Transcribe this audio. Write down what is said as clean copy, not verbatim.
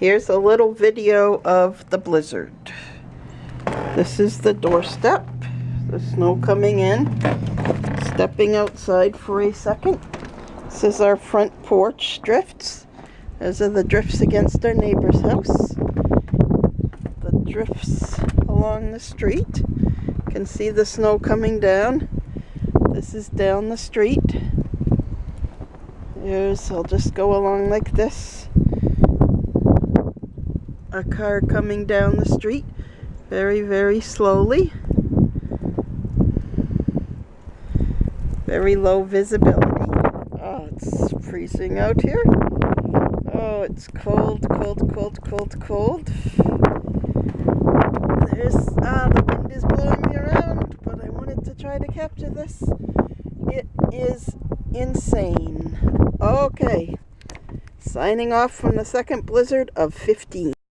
Here's a little video of the blizzard. This is the doorstep. The snow coming in. Stepping outside for a second. This is our front porch drifts. Those are the drifts against our neighbor's house. The drifts along the street. You can see the snow coming down. This is down the street. I'll just go along like this. A car coming down the street very, very slowly. Very low visibility. Oh, it's freezing out here. Oh, it's cold, cold, cold, cold, cold. The wind is blowing me around, but I wanted to try to capture this. It is insane. Okay, signing off from the second blizzard of 15.